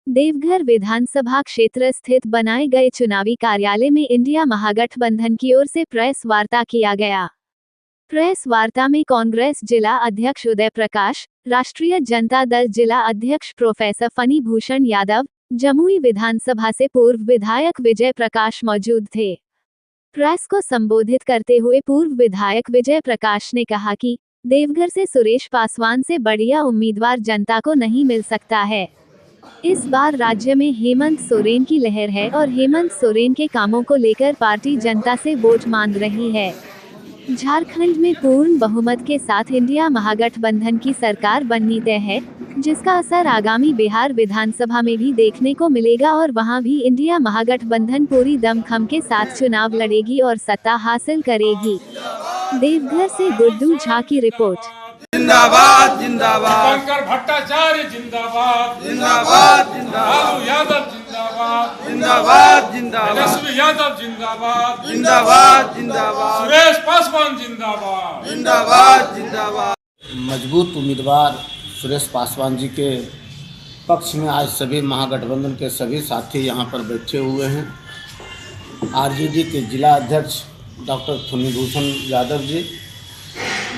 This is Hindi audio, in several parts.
देवघर विधानसभा क्षेत्र स्थित बनाए गए चुनावी कार्यालय में इंडिया महागठबंधन की ओर से प्रेस वार्ता किया गया। प्रेस वार्ता में कांग्रेस जिला अध्यक्ष उदय प्रकाश, राष्ट्रीय जनता दल जिला अध्यक्ष प्रोफेसर फनी भूषण यादव, जमुई विधानसभा से पूर्व विधायक विजय प्रकाश मौजूद थे। प्रेस को संबोधित करते हुए पूर्व विधायक विजय प्रकाश ने कहा कि देवघर से सुरेश पासवान से बढ़िया उम्मीदवार जनता को नहीं मिल सकता है। इस बार राज्य में हेमंत सोरेन की लहर है और हेमंत सोरेन के कामों को लेकर पार्टी जनता से वोट मांग रही है। झारखंड में पूर्ण बहुमत के साथ इंडिया महागठबंधन की सरकार बननी तय है, जिसका असर आगामी बिहार विधानसभा में भी देखने को मिलेगा और वहां भी इंडिया महागठबंधन पूरी दमखम के साथ चुनाव लड़ेगी और सत्ता हासिल करेगी। देवघर से गुड्डू झा की रिपोर्ट। जिंदाबाद जिंदाबाद, शंकर भट्टाचार्य जिंदाबाद जिंदाबाद जिंदाबाद, लालू यादव जिंदाबाद जिंदाबाद जिंदाबाद, तेजस्वी यादव जिंदाबाद जिंदाबाद जिंदाबाद, सुरेश पासवान जिंदाबाद जिंदाबाद जिंदाबाद। मजबूत उम्मीदवार सुरेश पासवान जी के पक्ष में आज सभी महागठबंधन के सभी साथी यहाँ पर बैठे हुए हैं। आरजेडी के जिला अध्यक्ष doctor funny Bhushan Yadav ji,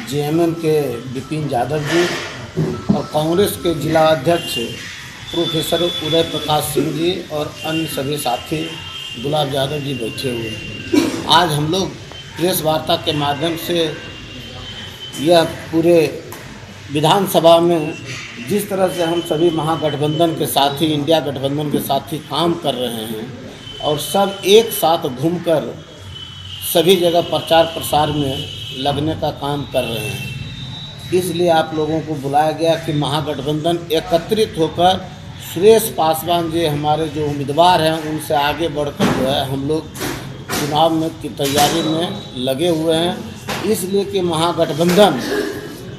JMM के विपिन यादव जी और कांग्रेस के जिला अध्यक्ष प्रोफेसर उदय प्रकाश सिंह जी और अन्य सभी साथी गुलाब यादव जी बैठे हुए हैं। आज हम लोग प्रेस वार्ता के माध्यम से यह पूरे विधानसभा में जिस तरह से हम सभी महागठबंधन के साथी, इंडिया गठबंधन के साथी काम कर रहे हैं और सब एक साथ घूमकर सभी जगह प्रचार प्रसार में लगने का काम कर रहे हैं, इसलिए आप लोगों को बुलाया गया कि महागठबंधन एकत्रित होकर सुरेश पासवान जी हमारे जो उम्मीदवार हैं उनसे आगे बढ़कर जो है हम लोग चुनाव में की तैयारी में लगे हुए हैं। इसलिए कि महागठबंधन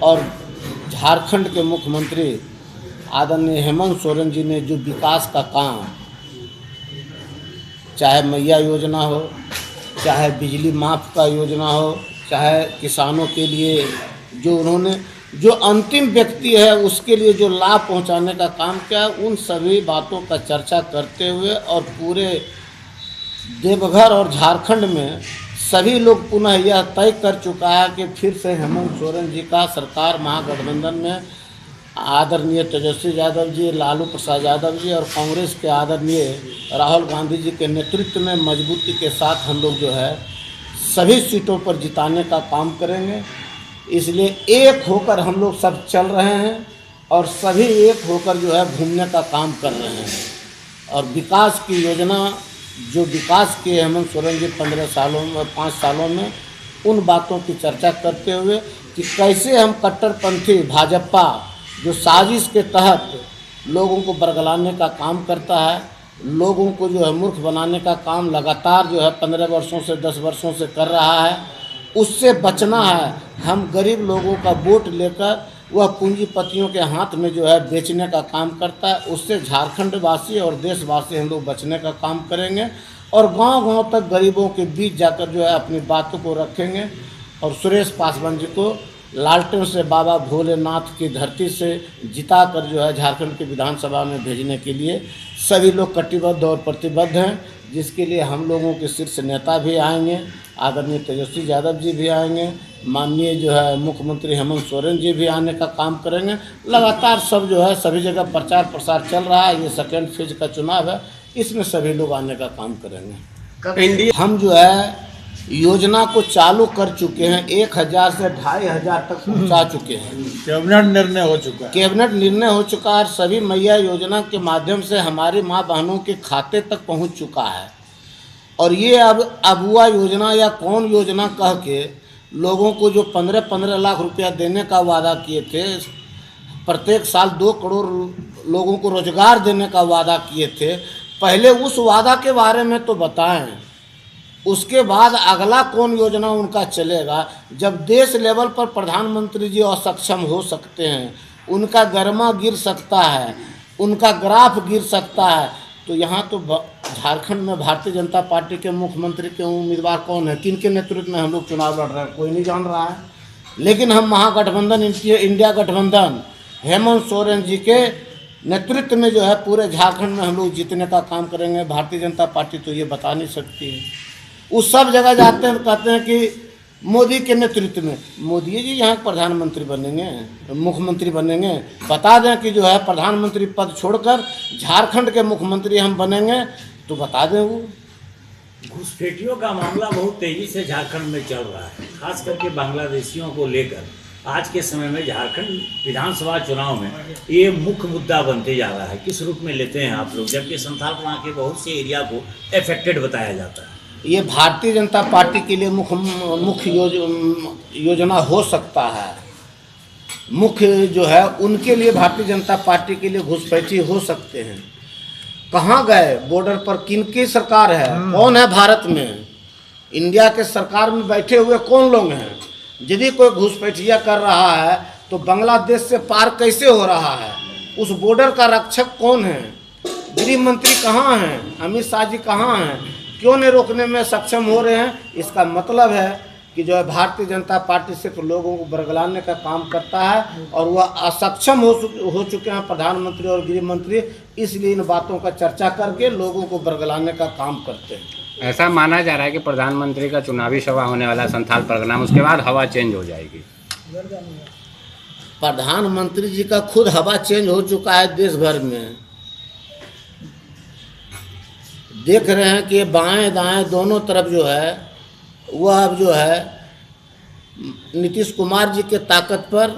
और झारखंड के मुख्यमंत्री आदरणीय हेमंत सोरेन जी ने जो विकास का काम, चाहे मैया योजना हो, चाहे बिजली माफ़ का योजना हो, चाहे किसानों के लिए जो उन्होंने जो अंतिम व्यक्ति है उसके लिए जो लाभ पहुंचाने का काम किया, उन सभी बातों का चर्चा करते हुए और पूरे देवघर और झारखंड में सभी लोग पुनः यह तय कर चुका है कि फिर से हेमंत सोरेन जी का सरकार महागठबंधन में आदरणीय तेजस्वी यादव जी, लालू प्रसाद यादव जी और कांग्रेस के आदरणीय राहुल गांधी जी के नेतृत्व में मजबूती के साथ हम लोग जो है सभी सीटों पर जिताने का काम करेंगे। इसलिए एक होकर हम लोग सब चल रहे हैं और सभी एक होकर जो है घूमने का काम कर रहे हैं और विकास की योजना जो विकास के हेमंत सोरेन जी 5 सालों में उन बातों की चर्चा करते हुए कि कैसे हम कट्टरपंथी भाजपा जो साजिश के तहत लोगों को बरगलाने का काम करता है, लोगों को जो है मूर्ख बनाने का काम लगातार जो है 15 वर्षों से 10 वर्षों से कर रहा है, उससे बचना है। हम गरीब लोगों का वोट लेकर वह पूंजीपतियों के हाथ में जो है बेचने का काम करता है, उससे झारखंड वासी और देशवासी हम लोग बचने का काम करेंगे और गांव-गांव तक गरीबों के बीच जाकर जो है अपनी बातों को रखेंगे और सुरेश पासवान जी को लालटेन से बाबा भोलेनाथ की धरती से जिता कर जो है झारखंड की विधानसभा में भेजने के लिए सभी लोग कटिबद्ध और प्रतिबद्ध हैं, जिसके लिए हम लोगों के शीर्ष नेता भी आएंगे, आदरणीय तेजस्वी यादव जी भी आएंगे, माननीय जो है मुख्यमंत्री हेमंत सोरेन जी भी आने का काम करेंगे। लगातार सब जो है सभी जगह प्रचार प्रसार चल रहा है। ये सेकेंड फेज का चुनाव है, इसमें सभी लोग आने का काम करेंगे। हम जो है योजना को चालू कर चुके हैं, 1000 से 2500 तक पहुंचा चुके हैं। कैबिनेट निर्णय हो चुका है। कैबिनेट निर्णय हो चुका है और सभी मैया योजना के माध्यम से हमारी माँ बहनों के खाते तक पहुंच चुका है और ये अब अबुआ योजना या कौन योजना कह के लोगों को जो 15-15 लाख रुपया देने का वादा किए थे, प्रत्येक साल 2 करोड़ लोगों को रोजगार देने का वादा किए थे, पहले उस वादा के बारे में तो बताएं, उसके बाद अगला कौन योजना उनका चलेगा। जब देश लेवल पर प्रधानमंत्री जी असक्षम हो सकते हैं, उनका गर्मा गिर सकता है, उनका ग्राफ गिर सकता है, तो यहाँ तो झारखंड में भारतीय जनता पार्टी के मुख्यमंत्री के उम्मीदवार कौन है, किन के नेतृत्व में हम लोग चुनाव लड़ रहे हैं, कोई नहीं जान रहा है। लेकिन हम महागठबंधन इंडिया गठबंधन हेमंत सोरेन जी के नेतृत्व में जो है पूरे झारखंड में हम लोग जीतने का काम करेंगे। भारतीय जनता पार्टी तो ये बता नहीं सकती है। उस सब जगह जाते हैं, कहते हैं कि मोदी के नेतृत्व में, मोदी जी यहाँ प्रधानमंत्री बनेंगे, मुख्यमंत्री बनेंगे। बता दें कि जो है प्रधानमंत्री पद छोड़कर झारखंड के मुख्यमंत्री हम बनेंगे, तो बता दें वो। घुसपैठियों का मामला बहुत तेजी से झारखंड में चल रहा है, खास करके बांग्लादेशियों को लेकर। आज के समय में झारखंड विधानसभा चुनाव में ये मुख्य मुद्दा बनते जा रहा है। किस रूप में लेते हैं आप लोग, जबकि संथाल परां के बहुत से एरिया को अफेक्टेड बताया जाता है? ये भारतीय जनता पार्टी के लिए मुख्य योजना हो सकता है। मुख्य जो है उनके लिए, भारतीय जनता पार्टी के लिए घुसपैठी हो सकते हैं। कहाँ गए बॉर्डर पर, किनकी सरकार है, कौन है भारत में, इंडिया के सरकार में बैठे हुए कौन लोग हैं? यदि कोई घुसपैठिया कर रहा है तो बांग्लादेश से पार कैसे हो रहा है? उस बॉर्डर का रक्षक कौन है? गृह मंत्री कहाँ हैं? अमित शाह जी कहाँ हैं? क्यों नहीं रोकने में सक्षम हो रहे हैं? इसका मतलब है कि जो है भारतीय जनता पार्टी सिर्फ लोगों को बरगलाने का काम करता है और वह असक्षम हो चुके हैं प्रधानमंत्री और गृह मंत्री, इसलिए इन बातों का चर्चा करके लोगों को बरगलाने का काम करते हैं। ऐसा माना जा रहा है कि प्रधानमंत्री का चुनावी सभा होने वाला संथाल परगना में, उसके बाद हवा चेंज हो जाएगी। प्रधानमंत्री जी का खुद हवा चेंज हो चुका है देश भर में। देख रहे हैं कि बाएं दाएं दोनों तरफ जो है वह अब जो है नीतीश कुमार जी के ताकत पर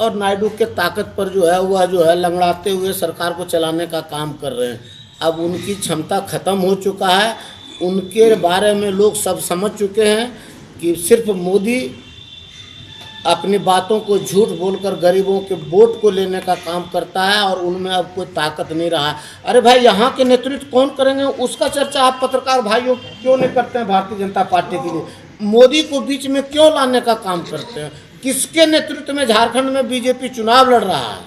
और नायडू के ताकत पर जो है वह जो है लंगड़ाते हुए सरकार को चलाने का काम कर रहे हैं। अब उनकी क्षमता खत्म हो चुका है। उनके बारे में लोग सब समझ चुके हैं कि सिर्फ मोदी अपनी बातों को झूठ बोलकर गरीबों के वोट को लेने का काम करता है और उनमें अब कोई ताकत नहीं रहा। अरे भाई, यहाँ के नेतृत्व कौन करेंगे उसका चर्चा आप पत्रकार भाइयों क्यों नहीं करते हैं? भारतीय जनता पार्टी के लिए मोदी को बीच में क्यों लाने का काम करते हैं? किसके नेतृत्व में झारखंड में बीजेपी चुनाव लड़ रहा है,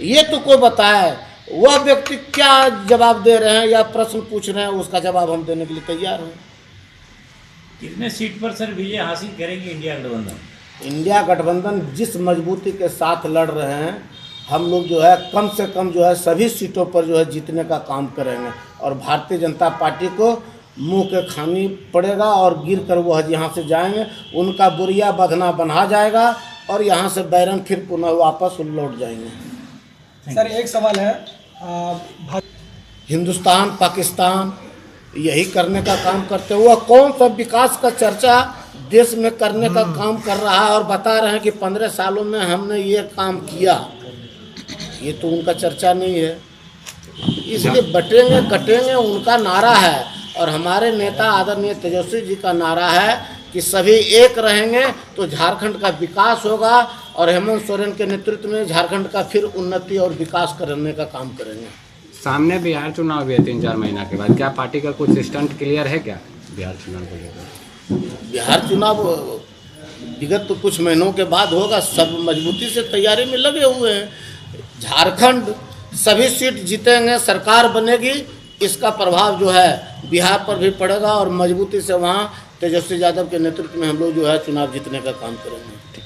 ये तो कोई बताए। वह व्यक्ति क्या जवाब दे रहे हैं या प्रश्न पूछ रहे हैं, उसका जवाब हम देने के लिए तैयार हैं। कितने सीट पर सर विजय हासिल करेंगे इंडिया गठबंधन? इंडिया गठबंधन जिस मजबूती के साथ लड़ रहे हैं, हम लोग जो है कम से कम जो है सभी सीटों पर जो है जीतने का काम करेंगे और भारतीय जनता पार्टी को मुंह के खानी पड़ेगा और गिर कर वह यहाँ से जाएंगे। उनका बुरिया बंधना बंधा जाएगा और यहाँ से बैरन फिर पुनः वापस लौट जाएंगे। सर एक सवाल है, हिंदुस्तान पाकिस्तान यही करने का काम करते हैं। वह कौन सा विकास का चर्चा देश में करने का काम कर रहा है और बता रहे हैं कि 15 सालों में हमने ये काम किया? ये तो उनका चर्चा नहीं है। इसलिए बटेंगे कटेंगे उनका नारा है और हमारे नेता आदरणीय तेजस्वी जी का नारा है कि सभी एक रहेंगे तो झारखंड का विकास होगा और हेमंत सोरेन के नेतृत्व में झारखंड का फिर उन्नति और विकास करने का काम करेंगे। सामने बिहार चुनाव भी है 3-4 महीना के बाद, क्या पार्टी का कुछ स्टंट क्लियर है क्या बिहार चुनाव को लेकर? बिहार चुनाव विगत तो कुछ महीनों के बाद होगा। सब मजबूती से तैयारी में लगे हुए हैं। झारखंड सभी सीट जीतेंगे, सरकार बनेगी, इसका प्रभाव जो है बिहार पर भी पड़ेगा और मजबूती से वहाँ तेजस्वी यादव के नेतृत्व में हम लोग जो है चुनाव जीतने का काम करेंगे।